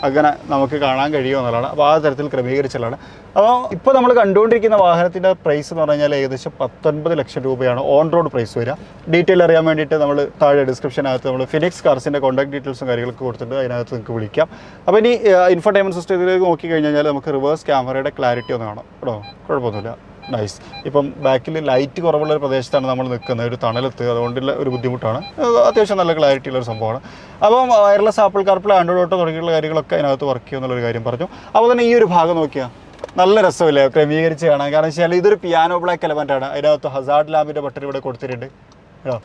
അങ്ങനെ നമുക്ക് കാണാൻ കഴിയുമെന്നുള്ളതാണ്. അപ്പോൾ ആ തരത്തിൽ ക്രമീകരിച്ചുള്ളതാണ്. അപ്പോൾ ഇപ്പോൾ നമ്മൾ കണ്ടുകൊണ്ടിരിക്കുന്ന വാഹനത്തിൻ്റെ പ്രൈസ് എന്ന് പറഞ്ഞു കഴിഞ്ഞാൽ ഏകദേശം 19 ലക്ഷം രൂപയാണ് ഓൺ റോഡ് പ്രൈസ് വരിക. ഡീറ്റെയിൽ അറിയാൻ വേണ്ടിയിട്ട് നമ്മൾ താഴെ ഡിസ്ക്രിപ്ഷനകത്ത് നമ്മൾ ഫിനിക്സ് കാർസിൻ്റെ കോൺടാക്ട് ഡീറ്റെയിൽസും കാര്യങ്ങളൊക്കെ കൊടുത്തിട്ടുണ്ട്. അതിനകത്ത് നിങ്ങൾക്ക് വിളിക്കാം. അപ്പോൾ ഇനി ഇൻഫർടൈൻമെൻറ്റ് സിസ്റ്റത്തിലേക്ക് നോക്കി കഴിഞ്ഞാൽ നമുക്ക് റിവേഴ്സ് ക്യാമറയുടെ ക്ലാരിറ്റി ഒന്ന് കാണാം കേട്ടോ, കുഴപ്പമൊന്നുമില്ല. നൈസ്. ഇപ്പം ബാക്കിൽ ലൈറ്റ് കുറവുള്ള ഒരു പ്രദേശത്താണ് നമ്മൾ നിൽക്കുന്നത്, ഒരു തണലത്ത്, അതുകൊണ്ടുള്ള ഒരു ബുദ്ധിമുട്ടാണ്. അത്യാവശ്യം നല്ല ക്ലാരിറ്റി ഉള്ളൊരു സംഭവമാണ്. അപ്പം wireless apple CarPlay Android auto തുടങ്ങിയുള്ള കാര്യങ്ങളൊക്കെ അതിനകത്ത് വർക്ക് ചെയ്യുമെന്നുള്ളൊരു കാര്യം പറഞ്ഞു. അപ്പോൾ തന്നെ ഈ ഒരു ഭാഗം നോക്കിയാൽ നല്ല രസമില്ലേ ക്രമീകരിച്ച് കാണാൻ. കാരണം വെച്ചാൽ ഇതൊരു പിയാനോ ബ്ലാക്ക് എലമെൻ്റാണ്. അതിനകത്ത് ഹസാർഡ് ലാമ്പിൻ്റെ ബട്ടൺ ഇവിടെ കൊടുത്തിട്ടുണ്ട് കേട്ടോ.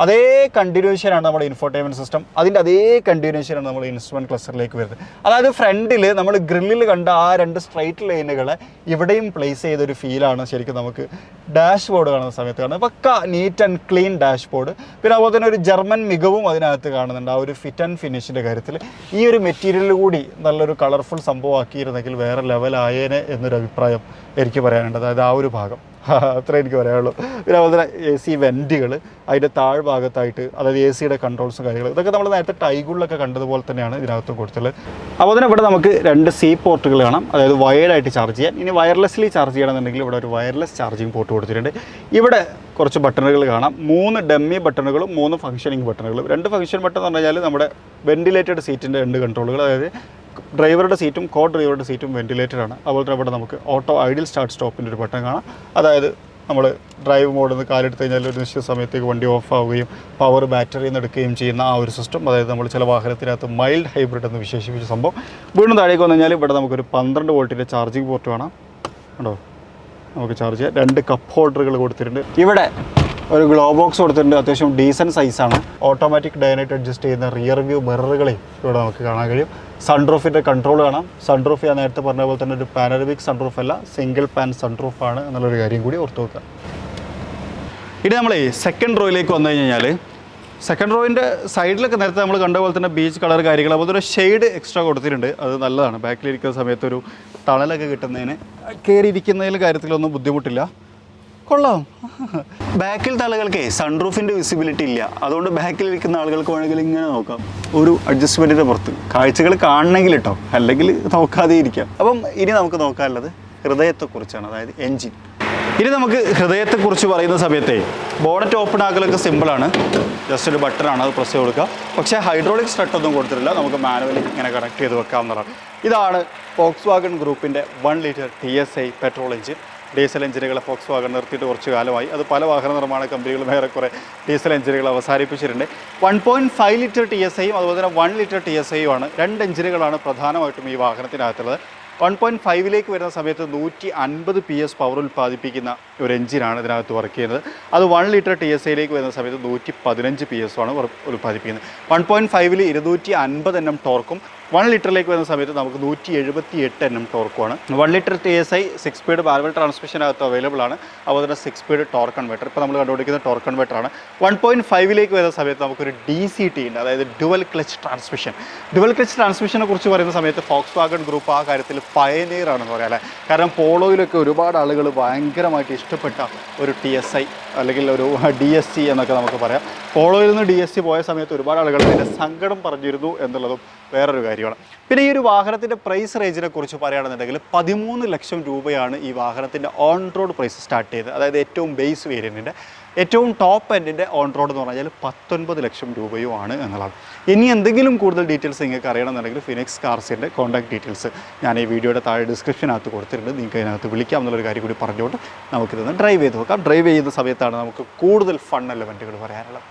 അതേ കണ്ടിന്യൂഷനാണ് നമ്മുടെ ഇൻഫോർടൈൻമെൻറ്റ് സിസ്റ്റം. അതിൻ്റെ അതേ കണ്ടിന്യൂഷനാണ് നമ്മൾ ഇൻസ്ട്രുമെൻറ്റ് ക്ലസ്റ്ററിലേക്ക് വരുന്നത്. അതായത് ഫ്രണ്ടിൽ നമ്മൾ ഗ്രില്ലിൽ കണ്ട ആ 2 സ്ട്രൈറ്റ് ലൈനുകളെ ഇവിടെയും പ്ലേസ് ചെയ്തൊരു ഫീലാണ് ശരിക്കും നമുക്ക് ഡാഷ് ബോർഡ് കാണുന്ന സമയത്ത് കാണുന്നത്. പക്ക neat and clean dash board. പിന്നെ അതുപോലെ തന്നെ ഒരു ജർമ്മൻ മികവും അതിനകത്ത് കാണുന്നുണ്ട്. ആ ഒരു ഫിറ്റ് ആൻഡ് ഫിനിഷിൻ്റെ കാര്യത്തിൽ ഈ ഒരു മെറ്റീരിയൽ കൂടി നല്ലൊരു കളർഫുൾ സംഭവമാക്കിയിരുന്നെങ്കിൽ വേറെ ലെവലായേനെ എന്നൊരു അഭിപ്രായം എനിക്ക് പറയാനുണ്ട്. അതായത് ആ ഒരു ഭാഗം അത്രേ എനിക്ക് പറയാനുള്ളൂ. പിന്നെ അതുപോലെ തന്നെ AC വെൻറ്റുകൾ അതിൻ്റെ താഴ്ഭാഗത്തായിട്ട്, അതായത് AC കൺട്രോൾസും കാര്യങ്ങൾ ഇതൊക്കെ നമ്മൾ നേരത്തെ ടൈഗുകളിലൊക്കെ കണ്ടതുപോലെ തന്നെയാണ് ഇതിനകത്ത് കൊടുത്തുള്ളത്. അപ്പോൾ തന്നെ ഇവിടെ നമുക്ക് 2 C പോർട്ടുകൾ കാണാം, അതായത് വയേർഡായിട്ട് ചാർജ് ചെയ്യാൻ. ഇനി വയർലെസ്ലി ചാർജ് ചെയ്യണമെന്നുണ്ടെങ്കിൽ ഇവിടെ ഒരു വയർലെസ് ചാർജിങ് പോർട്ട് കൊടുത്തിട്ടുണ്ട്. ഇവിടെ കുറച്ച് ബട്ടണുകൾ കാണാം, 3 ഡമ്മി ബട്ടണുകളും 3 ഫംഗ്ഷനിങ് ബട്ടണുകളും. 2 ഫംഗ്ഷൻ ബട്ടൺ എന്ന് പറഞ്ഞാൽ നമ്മുടെ വെൻറ്റിലേറ്റഡ് സീറ്റിൻ്റെ 2 കൺട്രോളുകൾ, അതായത് ഡ്രൈവറുടെ സീറ്റും കോ ഡ്രൈവറുടെ സീറ്റും വെൻറ്റിലേറ്റഡ് ആണ്. അതുപോലെ തന്നെ ഇവിടെ നമുക്ക് ഓട്ടോ ഐഡിയൽ സ്റ്റാർട്ട് സ്റ്റോപ്പിൻ്റെ ഒരു ബട്ടൺ കാണാം. അതായത് നമ്മൾ ഡ്രൈവ് മോഡിൽ നിന്ന് കാലെടുത്ത് കഴിഞ്ഞാൽ ഒരു നിശ്ചിത സമയത്തേക്ക് വണ്ടി ഓഫ് ആവുകയും പവർ ബാറ്ററിയിൽ നിന്ന് എടുക്കുകയും ചെയ്യുന്ന ആ ഒരു സിസ്റ്റം. അതായത് നമ്മൾ ചില വാഹനത്തിനകത്ത് മൈൽഡ് ഹൈബ്രിഡ് എന്ന് വിശേഷിപ്പിച്ച സംഭവം. വീണ്ടും താഴേക്ക് വന്നു കഴിഞ്ഞാൽ ഇവിടെ നമുക്കൊരു 12 വോൾട്ടിൻ്റെ ചാർജിങ് പോർട്ട് കാണാം കേട്ടോ, നമുക്ക് ചാർജ് ചെയ്യാം. 2 കപ്പ് ഹോൾഡറുകൾ കൊടുത്തിട്ടുണ്ട്. ഇവിടെ ഒരു ഗ്ലോ ബോക്സ് കൊടുത്തിട്ടുണ്ട്, അത്യാവശ്യം ഡീസൻറ്റ് സൈസാണ്. ഓട്ടോമാറ്റിക് ഡയനായിട്ട് അഡ്ജസ്റ്റ് ചെയ്യുന്ന റിയർ വ്യൂ മിററുകളെ ഇവിടെ നമുക്ക് കാണാൻ കഴിയും. സൺറൂഫിൻ്റെ കൺട്രോൾ കാണാം. സൺറൂഫ് ഞാൻ നേരത്തെ പറഞ്ഞ പോലെ തന്നെ ഒരു പാനോരമിക് സൺറൂഫ് അല്ല, സിംഗിൾ പാൻ സൺറൂഫാണ് എന്നുള്ളൊരു കാര്യം കൂടി ഓർത്ത് വെക്കുക. ഇനി നമ്മൾ സെക്കൻഡ് റോയിലേക്ക് വന്നു കഴിഞ്ഞാൽ സെക്കൻഡ് റോയിൻ്റെ സൈഡിലൊക്കെ നേരത്തെ നമ്മൾ കണ്ട പോലെ തന്നെ ബീച്ച് കളർ കാര്യങ്ങൾ, അപ്പോൾ ഒരു ഷെയ്ഡ് എക്സ്ട്രാ കൊടുത്തിട്ടുണ്ട്. അത് നല്ലതാണ്. ബാക്കിലിരിക്കുന്ന സമയത്ത് ഒരു തണലൊക്കെ കിട്ടുന്നതിന്, കയറിയിരിക്കുന്നതിൽ കാര്യത്തിലൊന്നും ബുദ്ധിമുട്ടില്ല. കൊള്ളാം. ബാക്കിൽ ആളുകൾക്ക് സൺറൂഫിൻ്റെ വിസിബിലിറ്റി ഇല്ല, അതുകൊണ്ട് ബാക്കിലിരിക്കുന്ന ആളുകൾക്ക് വേണമെങ്കിൽ ഇങ്ങനെ നോക്കാം, ഒരു അഡ്ജസ്റ്റ്മെൻറ്റിൻ്റെ പുറത്ത് കാഴ്ചകൾ കാണണമെങ്കിൽ കേട്ടോ, അല്ലെങ്കിൽ നോക്കാതെ ഇരിക്കാം. അപ്പം ഇനി നമുക്ക് നോക്കാനുള്ളത് ഹൃദയത്തെക്കുറിച്ചാണ്, അതായത് എൻജിൻ. ഇനി നമുക്ക് ഹൃദയത്തെക്കുറിച്ച് പറയുന്ന സമയത്തെ ബോണറ്റ് ഓപ്പൺ ആക്കലൊക്കെ സിമ്പിളാണ്, ജസ്റ്റ് ഒരു ബട്ടണാണ്, അത് പ്രസ് ചെയ്ത് കൊടുക്കുക. പക്ഷേ ഹൈഡ്രോളിക് സ്ട്രട്ടൊന്നും കൊടുത്തിട്ടില്ല, നമുക്ക് മാനുവലി ഇങ്ങനെ കണക്ട് ചെയ്ത് വെക്കാവുന്നതാണ്. ഇതാണ് Volkswagen ഗ്രൂപ്പിൻ്റെ 1 litre TSI petrol engine. Diesel എഞ്ചിനുകളെ Volkswagen നിർത്തിയിട്ട് കുറച്ച് കാലമായി. അത് പല വാഹന നിർമ്മാണ കമ്പനികളും ഏറെക്കുറെ ഡീസൽ എഞ്ചിനുകൾ അവസാനിപ്പിച്ചിട്ടുണ്ട്. 1.5 ലിറ്റർ TSIയും അതുപോലെ തന്നെ 1 ലിറ്റർ TSIയും ആണ്. 2 എഞ്ചിനുകളാണ് പ്രധാനമായിട്ടും ഈ വാഹനത്തിനകത്തുള്ളത്. 1.5ലേക്ക് വരുന്ന സമയത്ത് 150 PS പവർ ഉൽപ്പാദിപ്പിക്കുന്ന ഒരു എഞ്ചിനാണ് ഇതിനകത്ത് വർക്ക് ചെയ്യുന്നത്. അത് 1 ലിറ്റർ TSIയിലേക്ക് വരുന്ന സമയത്ത് 115 PS ആണ് ഉൽപ്പാദിപ്പിക്കുന്നത്. 1.5ൽ 250 Nm ടോർക്കും 1 ലിറ്ററിലേക്ക് വരുന്ന സമയത്ത് നമുക്ക് 178 Nm ടോർക്കുമാണ്. 1 ലിറ്റർ TSI 6 സ്പീഡ് മാനുവൽ ട്രാൻസ്മിഷനകത്ത് അവൈലബിൾ ആണ്. അതുപോലെ തന്നെ 6 സ്പീഡ് ടോർക്ക് കൺവേർട്ടർ, ഇപ്പോൾ നമ്മൾ കണ്ടുപിടിക്കുന്ന ടോർക്ക് കൺവേർട്ടറാണ്. 1.5ലേക്ക് വരുന്ന സമയത്ത് നമുക്കൊരു DCT ഉണ്ട്, അതായത് dual clutch transmission. Dual clutch ട്രാൻസ്മിഷനെ കുറിച്ച് പറയുന്ന സമയത്ത് Volkswagen ഗ്രൂപ്പ് ആ കാര്യത്തിൽ പയനീർ ആണെന്ന് പറയാം അല്ലേ. കാരണം പോളോയിലൊക്കെ ഒരുപാട് ആളുകൾ ഭയങ്കരമായിട്ട് ഇഷ്ടപ്പെട്ട ഒരു TSI അല്ലെങ്കിൽ ഒരു DSC എന്നൊക്കെ നമുക്ക് പറയാം. പോളോയിൽ നിന്ന് DSC പോയ സമയത്ത് ഒരുപാട് ആളുകൾ അതിൻ്റെ സങ്കടം പറഞ്ഞിരുന്നു എന്നുള്ളതും വേറൊരു കാര്യമാണ്. പിന്നെ ഈ ഒരു വാഹനത്തിൻ്റെ പ്രൈസ് റേഞ്ചിനെ കുറിച്ച് പറയുകയാണെന്നുണ്ടെങ്കിൽ 13 ലക്ഷം രൂപയാണ് ഈ വാഹനത്തിൻ്റെ ഓൺ റോഡ് പ്രൈസ് സ്റ്റാർട്ട് ചെയ്തത്. അതായത് ഏറ്റവും ബേസ് വേരിയൻറ്റിൻ്റെ ഏറ്റവും ടോപ്പ് എൻഡിൻ്റെ ഓൺ റോഡ് എന്ന് പറഞ്ഞാൽ 19 ലക്ഷം രൂപയുമാണ് എന്നുള്ളതാണ്. ഇനി എന്തെങ്കിലും കൂടുതൽ ഡീറ്റെയിൽസ് നിങ്ങൾക്ക് അറിയണമെന്നുണ്ടെങ്കിൽ ഫിനിക്സ് കാർസിൻ്റെ കോൺടാക്ട് ഡീറ്റെയിൽസ് ഞാൻ ഈ വീഡിയോയുടെ താഴെ ഡിസ്ക്രിപ്ഷനകത്ത് കൊടുത്തിട്ടുണ്ട്. നിങ്ങൾക്ക് അതിനകത്ത് വിളിക്കാം എന്നുള്ളൊരു കാര്യം കൂടി പറഞ്ഞുകൊണ്ട് നമുക്കിതൊന്ന് ഡ്രൈവ് ചെയ്ത് നോക്കാം. ഡ്രൈവ് ചെയ്യുന്ന സമയത്താണ് നമുക്ക് കൂടുതൽ ഫൺ എലമെൻറ്റുകൾ പറയാനുള്ളത്.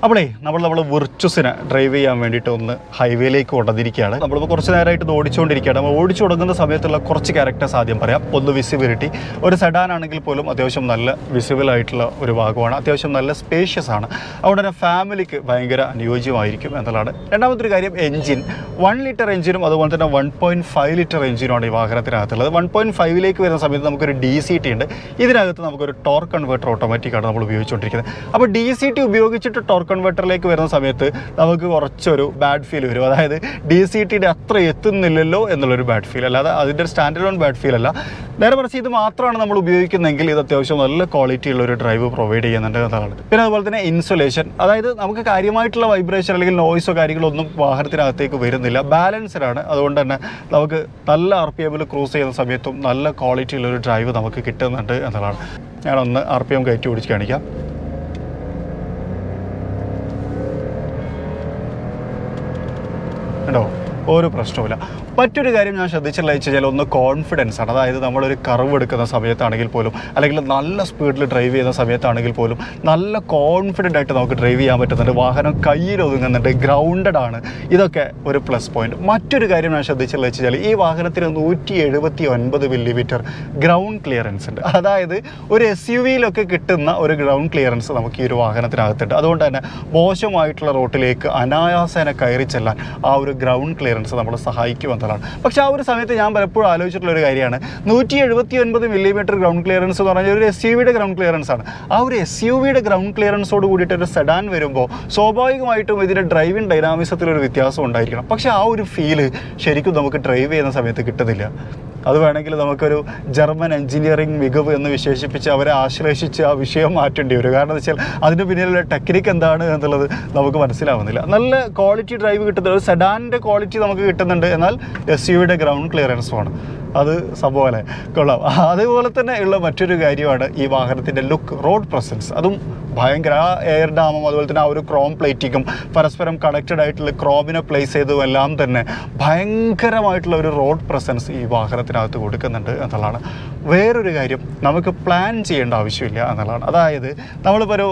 അപ്പോളേ നമ്മൾ വിർച്വസിനെ ഡ്രൈവ് ചെയ്യാൻ വേണ്ടിയിട്ട് ഒന്ന് ഹൈവേയിലേക്ക് കൊണ്ടുവന്നിരിക്കുകയാണ്. നമ്മളിപ്പോൾ കുറച്ച് നേരമായിട്ട് ഇത് ഓടിച്ചുകൊണ്ടിരിക്കുകയാണ്. നമ്മൾ ഓടിച്ചു തുടങ്ങുന്ന സമയത്തുള്ള കുറച്ച് ക്യാരക്ടേഴ്സ് ആദ്യം പറയാം. ഒന്ന് വിസിബിലിറ്റി. ഒരു സെഡാൻ ആണെങ്കിൽ പോലും അത്യാവശ്യം നല്ല വിസിബിൾ ആയിട്ടുള്ള ഒരു ഭാഗമാണ്, അത്യാവശ്യം നല്ല സ്പേഷ്യസ് ആണ്. അതുകൊണ്ട് തന്നെ ഫാമിലിക്ക് ഭയങ്കര അനുയോജ്യമായിരിക്കും എന്നുള്ളതാണ്. രണ്ടാമതൊരു കാര്യം എഞ്ചിൻ. 1 ലിറ്റർ എഞ്ചിനും അതുപോലെ തന്നെ 1.5 ലിറ്റർ എഞ്ചിനുമാണ് ഈ വാഹനത്തിനകത്തുള്ളത്. 1.5ലേക്ക് വരുന്ന സമയത്ത് നമുക്കൊരു DCT ഉണ്ട്. ഇതിനകത്ത് നമുക്കൊരു ടോർക്ക് കൺവേർട്ടർ ഓട്ടോമാറ്റിക്കാണ് നമ്മൾ ഉപയോഗിച്ചുകൊണ്ടിരിക്കുന്നത്. അപ്പോൾ DCT ഉപയോഗിച്ചിട്ട് ടോർക്ക് ടോർക്ക് കൺവെർട്ടറിലേക്ക് വരുന്ന സമയത്ത് നമുക്ക് കുറച്ചൊരു ബാഡ് ഫീൽ വരും. അതായത് DCTയുടെ അത്ര എത്തുന്നില്ലല്ലോ എന്നുള്ളൊരു ബാഡ് ഫീൽ, അല്ലാതെ അതിൻ്റെ ഒരു സ്റ്റാൻഡ് അലോൺ ബാഡ് ഫീൽ അല്ല. നേരെ മറിച്ച് ഇത് മാത്രമാണ് നമ്മൾ ഉപയോഗിക്കുന്നതെങ്കിൽ ഇത് അത്യാവശ്യം നല്ല ക്വാളിറ്റി ഉള്ള ഒരു ഡ്രൈവ് പ്രൊവൈഡ് ചെയ്യുന്നുണ്ട് എന്നതാണ്. പിന്നെ അതുപോലെ തന്നെ ഇൻസുലേഷൻ, അതായത് നമുക്ക് കാര്യമായിട്ടുള്ള വൈബ്രേഷൻ അല്ലെങ്കിൽ നോയ്സോ കാര്യങ്ങളോ ഒന്നും വാഹനത്തിനകത്തേക്ക് വരുന്നില്ല, ബാലൻസ്ഡാണ്. അതുകൊണ്ട് തന്നെ നമുക്ക് നല്ല RPMൽ ക്രൂസ് ചെയ്യുന്ന സമയത്തും നല്ല ക്വാളിറ്റി ഉള്ളൊരു ഡ്രൈവ് നമുക്ക് കിട്ടുന്നുണ്ട് എന്നതാണ്. ഞാനൊന്ന് RPM കയറ്റി ഓടിച്ച് കാണിക്കാം. കേട്ടോ, ഒരു പ്രശ്നവുമില്ല. മറ്റൊരു കാര്യം ഞാൻ ശ്രദ്ധിച്ചില്ല വെച്ചാൽ ഒന്ന് കോൺഫിഡൻസ് ആണ്. അതായത് നമ്മളൊരു കർവ് എടുക്കുന്ന സമയത്താണെങ്കിൽ പോലും അല്ലെങ്കിൽ നല്ല സ്പീഡിൽ ഡ്രൈവ് ചെയ്യുന്ന സമയത്താണെങ്കിൽ പോലും നല്ല കോൺഫിഡൻ്റ് ആയിട്ട് നമുക്ക് ഡ്രൈവ് ചെയ്യാൻ പറ്റുന്നുണ്ട്. വാഹനം കയ്യിൽ ഒതുങ്ങുന്നുണ്ട്, ഗ്രൗണ്ടഡ് ആണ്. ഇതൊക്കെ ഒരു പ്ലസ് പോയിന്റ്. മറ്റൊരു കാര്യം ഞാൻ ശ്രദ്ധിച്ചില്ല വെച്ചാൽ ഈ വാഹനത്തിന് 179 മില്ലിമീറ്റർ ഗ്രൗണ്ട് ക്ലിയറൻസ് ഉണ്ട്. അതായത് ഒരു SUVയിലൊക്കെ കിട്ടുന്ന ഒരു ഗ്രൗണ്ട് ക്ലിയറൻസ് നമുക്ക് ഈ ഒരു വാഹനത്തിനകത്തുണ്ട്. അതുകൊണ്ട് തന്നെ മോശമായിട്ടുള്ള റോട്ടിലേക്ക് അനായാസേന കയറി ചെല്ലാൻ ആ ഒരു ഗ്രൗണ്ട് ക്ലിയറൻസ് നമ്മളെ സഹായിക്കുമെന്നതാണ്. പക്ഷേ ആ ഒരു സമയത്ത് ഞാൻ പലപ്പോഴും ആലോചിച്ചിട്ടുള്ള ഒരു കാര്യമാണ്, 179 മില്ലിമീറ്റർ ഗ്രൗണ്ട് ക്ലിയറൻസ് എന്ന് പറഞ്ഞാൽ ഒരു SUVയുടെ ഗ്രൗണ്ട് ക്ലിയറൻസ് ആണ്. ആ ഒരു SUVയുടെ ഗ്രൗണ്ട് ക്ലിയറൻസോട് കൂടിയിട്ട് ഒരു സെഡാൻ വരുമ്പോൾ സ്വാഭാവികമായിട്ടും ഇതിൻ്റെ ഡ്രൈവിംഗ് ഡൈനാമിസത്തിലൊരു വ്യത്യാസം ഉണ്ടായിരിക്കണം. പക്ഷേ ആ ഒരു ഫീല് ശരിക്കും നമുക്ക് ഡ്രൈവ് ചെയ്യുന്ന സമയത്ത് കിട്ടുന്നില്ല. അത് വേണമെങ്കിൽ നമുക്കൊരു ജർമ്മൻ എഞ്ചിനീയറിംഗ് മികവ് എന്ന് വിശേഷിപ്പിച്ച് അവരെ ആശ്ലേഷിച്ച് ആ വിഷയം മാറ്റേണ്ടി വരും. കാരണം എന്ന് വെച്ചാൽ അതിന് പിന്നിലുള്ള ടെക്നിക്ക് എന്താണ് എന്നുള്ളത് നമുക്ക് മനസ്സിലാവുന്നില്ല. നല്ല ക്വാളിറ്റി ഡ്രൈവ് കിട്ടുന്നത്, ഒരു സെഡാനിൻ്റെ ക്വാളിറ്റി നമുക്ക് കിട്ടുന്നുണ്ട്, എന്നാൽ SUVയുടെ ഗ്രൗണ്ട് ക്ലിയറൻസുമാണ്. അത് സംഭവമല്ലേ, കൊള്ളാം. അതേപോലെ തന്നെ ഉള്ള മറ്റൊരു കാര്യമാണ് ഈ വാഹനത്തിൻ്റെ ലുക്ക്, റോഡ് പ്രസൻസ്. അതും ഭയങ്കര, ആ എയർ ഡാമും അതുപോലെ തന്നെ ആ ഒരു ക്രോം പ്ലേറ്റിങ്ങും പരസ്പരം കണക്റ്റഡ് ആയിട്ടുള്ള ക്രോമിനെ പ്ലേസ് ചെയ്തതും എല്ലാം തന്നെ ഭയങ്കരമായിട്ടുള്ള ഒരു റോഡ് പ്രസൻസ് ഈ വാഹനത്തിനകത്ത് കൊടുക്കുന്നുണ്ട് എന്നുള്ളതാണ്. വേറൊരു കാര്യം, നമുക്ക് പ്ലാൻ ചെയ്യേണ്ട ആവശ്യമില്ല എന്നുള്ളതാണ്. അതായത് നമ്മളിപ്പോൾ ഒരു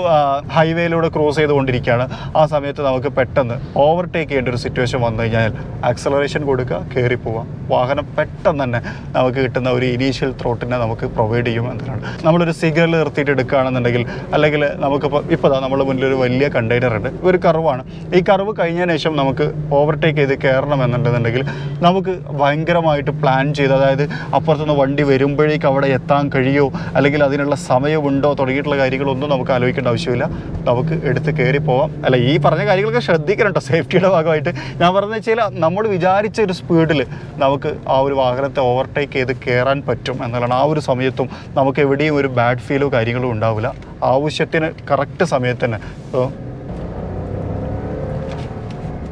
ഹൈവേയിലൂടെ ക്രോസ് ചെയ്തുകൊണ്ടിരിക്കുകയാണ്, ആ സമയത്ത് നമുക്ക് പെട്ടെന്ന് ഓവർടേക്ക് ചെയ്യേണ്ട ഒരു സിറ്റുവേഷൻ വന്നു കഴിഞ്ഞാൽ ആക്സലറേഷൻ കൊടുക്കുക, കയറി പോവാം. വാഹനം പെട്ടെന്ന് തന്നെ നമുക്ക് കിട്ടുന്ന ഒരു ഇനീഷ്യൽ ത്രോട്ടിനെ നമുക്ക് പ്രൊവൈഡ് ചെയ്യും എന്നതാണ്. നമ്മളൊരു സിഗ്നൽ നിർത്തിയിട്ട് എടുക്കുകയാണെന്നുണ്ടെങ്കിൽ, അല്ലെങ്കിൽ നമുക്കിപ്പോൾ നമ്മുടെ മുന്നിലൊരു വലിയ കണ്ടെയ്നർ ഉണ്ട്, ഒരു കർവാണ്. ഈ കർവ് കഴിഞ്ഞതിന് ശേഷം നമുക്ക് ഓവർടേക്ക് ചെയ്ത് കയറണം എന്നുണ്ടെന്നുണ്ടെങ്കിൽ നമുക്ക് ഭയങ്കരമായിട്ട് പ്ലാൻ ചെയ്ത്, അതായത് അപ്പുറത്തുനിന്ന് വണ്ടി വരുമ്പോഴേക്ക് അവിടെ എത്താൻ കഴിയുമോ അല്ലെങ്കിൽ അതിനുള്ള സമയമുണ്ടോ തുടങ്ങിയിട്ടുള്ള കാര്യങ്ങളൊന്നും നമുക്ക് ആലോചിക്കേണ്ട ആവശ്യമില്ല. നമുക്ക് എടുത്ത് കയറി പോവാം. അല്ല, ഈ പറഞ്ഞ കാര്യങ്ങളൊക്കെ ശ്രദ്ധിക്കണം കേട്ടോ, സേഫ്റ്റിയുടെ ഭാഗമായിട്ട്. ഞാൻ പറഞ്ഞു വെച്ചാൽ നമ്മൾ വിചാരിച്ച ഒരു സ്പീഡിൽ നമുക്ക് ആ ഒരു വാഹനത്തെ ഓവർടേക്ക് ചെയ്ത് കയറാൻ പറ്റും എന്നുള്ളതാണ്. ആ ഒരു സമയത്തും നമുക്ക് എവിടെയും ഒരു ബാഡ് ഫീലോ കാര്യങ്ങളോ ഉണ്ടാവില്ല. ആവശ്യത്തിന് കറക്റ്റ് സമയത്ത് തന്നെ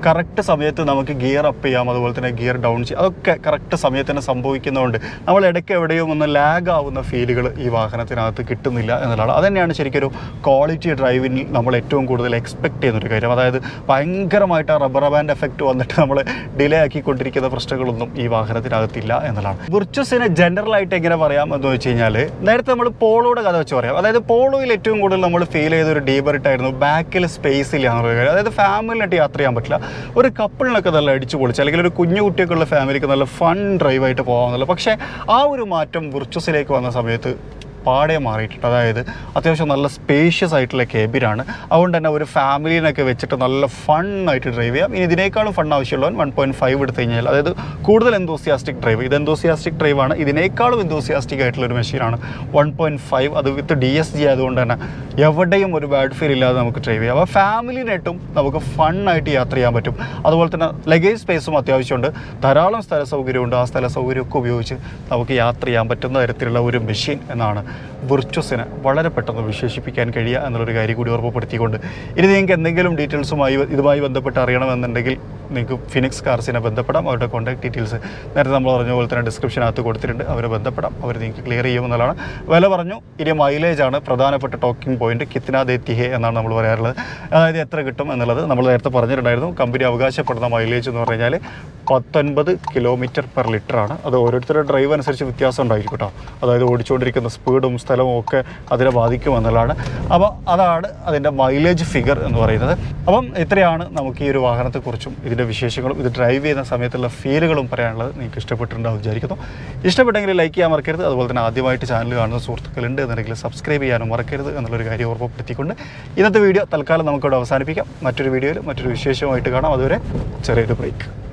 കറക്റ്റ് സമയത്ത് നമുക്ക് ഗിയർ അപ്പ് ചെയ്യാം, അതുപോലെ തന്നെ ഗിയർ ഡൗൺ ചെയ്യാം. അതൊക്കെ കറക്റ്റ് സമയത്ത് തന്നെ സംഭവിക്കുന്നതുകൊണ്ട് നമ്മൾ ഇടയ്ക്ക് എവിടെയും ഒന്ന് ലാഗ് ആവുന്ന ഫീലുകൾ ഈ വാഹനത്തിനകത്ത് കിട്ടുന്നില്ല എന്നുള്ളതാണ്. അതുതന്നെയാണ് ശരിക്കൊരു ക്വാളിറ്റി ഡ്രൈവിങ്ങിൽ നമ്മൾ ഏറ്റവും കൂടുതൽ എക്സ്പെക്ട് ചെയ്യുന്നൊരു കാര്യം. അതായത് ഭയങ്കരമായിട്ട് ആ റബ്ബർ ബാൻഡ് എഫക്റ്റ് വന്നിട്ട് നമ്മൾ ഡിലേ ആക്കിക്കൊണ്ടിരിക്കുന്ന പ്രശ്നങ്ങളൊന്നും ഈ വാഹനത്തിനകത്തില്ല എന്നുള്ളതാണ്. വിർച്വസിനെ ജനറലായിട്ട് എങ്ങനെ പറയാം എന്ന് വെച്ച് കഴിഞ്ഞാൽ, നേരത്തെ നമ്മൾ പോളോയുടെ കഥ വെച്ച് പറയാം. അതായത് പോളോയിൽ ഏറ്റവും കൂടുതൽ നമ്മൾ ഫീൽ ചെയ്ത ഒരു ഡീബറിട്ടായിരുന്നു ബാക്കിൽ സ്പേസ് ഇല്ല എന്നുള്ള കാര്യം. അതായത് ഫാമിലിനായിട്ട് യാത്ര ചെയ്യാൻ പറ്റില്ല. ഒരു കപ്പിളിനൊക്കെ നല്ല അടിച്ചു പൊളിച്ച്, അല്ലെങ്കിൽ ഒരു കുഞ്ഞു കുട്ടിയൊക്കെയുള്ള ഫാമിലിക്ക് നല്ല ഫൺ ഡ്രൈവായിട്ട് പോകാമെന്നുള്ളത്. പക്ഷേ ആ ഒരു മാറ്റം വിർച്വസിലേക്ക് വന്ന സമയത്ത് പാടെ മാറിയിട്ടുണ്ട്. അതായത് അത്യാവശ്യം നല്ല സ്പേഷ്യസ് ആയിട്ടുള്ള കേബിനാണ്. അതുകൊണ്ട് തന്നെ ഒരു ഫാമിലിനൊക്കെ വെച്ചിട്ട് നല്ല ഫണ്ണായിട്ട് ഡ്രൈവ് ചെയ്യാം. ഇനി ഇതിനേക്കാളും ഫൺ ആവശ്യമുള്ളവൻ 1.5 എടുത്തു കഴിഞ്ഞാൽ, അതായത് കൂടുതൽ എന്തോസിയാസ്റ്റിക് ഡ്രൈവ്, ഇത് എന്തോസിയാസ്റ്റിക് ഡ്രൈവാണ്. ഇതിനേക്കാളും എന്തോസിയാസ്റ്റിക് ആയിട്ടുള്ളൊരു മെഷീനാണ് 1.5. അത് വിത്ത് DSG ആയതുകൊണ്ട് തന്നെ എവിടെയും ഒരു ബാഡ് ഫീൽ ഇല്ലാതെ നമുക്ക് ഡ്രൈവ് ചെയ്യാം. അപ്പോൾ ഫാമിലിനായിട്ടും നമുക്ക് ഫണ്ണായിട്ട് യാത്ര ചെയ്യാൻ പറ്റും. അതുപോലെ തന്നെ ലഗേജ് സ്പേസും അത്യാവശ്യമുണ്ട്, ധാരാളം സ്ഥല സൗകര്യമുണ്ട്. ആ സ്ഥല സൗകര്യമൊക്കെ ഉപയോഗിച്ച് നമുക്ക് യാത്ര ചെയ്യാൻ പറ്റുന്ന തരത്തിലുള്ള ഒരു മെഷീൻ എന്നാണ് വിർച്വസിനെ വളരെ പെട്ടെന്ന് വിശേഷിപ്പിക്കാൻ കഴിയുക എന്നുള്ളൊരു കാര്യം കൂടി ഓർമ്മപ്പെടുത്തിക്കൊണ്ട്, ഇനി നിങ്ങൾക്ക് എന്തെങ്കിലും ഡീറ്റെയിൽസുമായി ഇതുമായി ബന്ധപ്പെട്ട് അറിയണമെന്നുണ്ടെങ്കിൽ നിങ്ങൾക്ക് ഫിനിക്സ് കാർസിനെ ബന്ധപ്പെടാം. അവരുടെ കോൺടാക്ട് ഡീറ്റെയിൽസ് നേരത്തെ നമ്മൾ പറഞ്ഞ പോലെ തന്നെ ഡിസ്ക്രിപ്ഷനകത്ത് കൊടുത്തിട്ടുണ്ട്. അവരെ ബന്ധപ്പെടാം, അവർ നിങ്ങൾക്ക് ക്ലിയർ ചെയ്യുമെന്നുള്ളതാണ്. വില പറഞ്ഞു. ഇനി മൈലേജാണ് പ്രധാനപ്പെട്ട ടോക്കിംഗ് പോയിന്റ്. കിത്ന ദേത്തി ഹേ എന്നാണ് നമ്മൾ പറയാറുള്ളത്. അതായത് എത്ര കിട്ടും എന്നുള്ളത് നമ്മൾ നേരത്തെ പറഞ്ഞിട്ടുണ്ടായിരുന്നു. കമ്പനി അവകാശപ്പെടുന്ന മൈലേജ് എന്ന് പറഞ്ഞു കഴിഞ്ഞാൽ 19 km/ലിറ്റർ ആണ്. അത് ഓരോരുത്തരുടെ ഡ്രൈവ് അനുസരിച്ച് വ്യത്യാസം ഉണ്ടായിരിക്കും കേട്ടോ. അതായത് ഓടിച്ചുകൊണ്ടിരിക്കുന്ന സ്പീഡും സ്ഥലവും ഒക്കെ അതിനെ ബാധിക്കുമെന്നുള്ളതാണ്. അപ്പോൾ അതാണ് അതിൻ്റെ മൈലേജ് ഫിഗർ എന്ന് പറയുന്നത്. അപ്പം ഇത്രയാണ് നമുക്ക് ഈ ഒരു വാഹനത്തെക്കുറിച്ചും ഇതിൻ്റെ വിശേഷങ്ങളും ഇത് ഡ്രൈവ് ചെയ്യുന്ന സമയത്തുള്ള ഫീലുകളും പറയാനുള്ളത്. നിങ്ങൾക്ക് ഇഷ്ടപ്പെട്ടിട്ടുണ്ടാവും വിചാരിക്കുന്നു. ഇഷ്ടപ്പെട്ടെങ്കിൽ ലൈക്ക് ചെയ്യാൻ മറക്കരുത്. അതുപോലെ തന്നെ ആദ്യമായിട്ട് ചാനൽ കാണുന്ന സുഹൃത്തുക്കളുണ്ട് എന്നുണ്ടെങ്കിൽ സബ്സ്ക്രൈബ് ചെയ്യാനും മറക്കരുത് എന്നുള്ളൊരു കാര്യം ഓർമ്മപ്പെടുത്തിക്കൊണ്ട് ഇന്നത്തെ വീഡിയോ തൽക്കാലം നമുക്കിവിടെ അവസാനിപ്പിക്കാം. മറ്റൊരു വീഡിയോയിൽ മറ്റൊരു വിശേഷമായിട്ട് കാണാം. അതുവരെ ചെറിയൊരു ബ്രേക്ക്.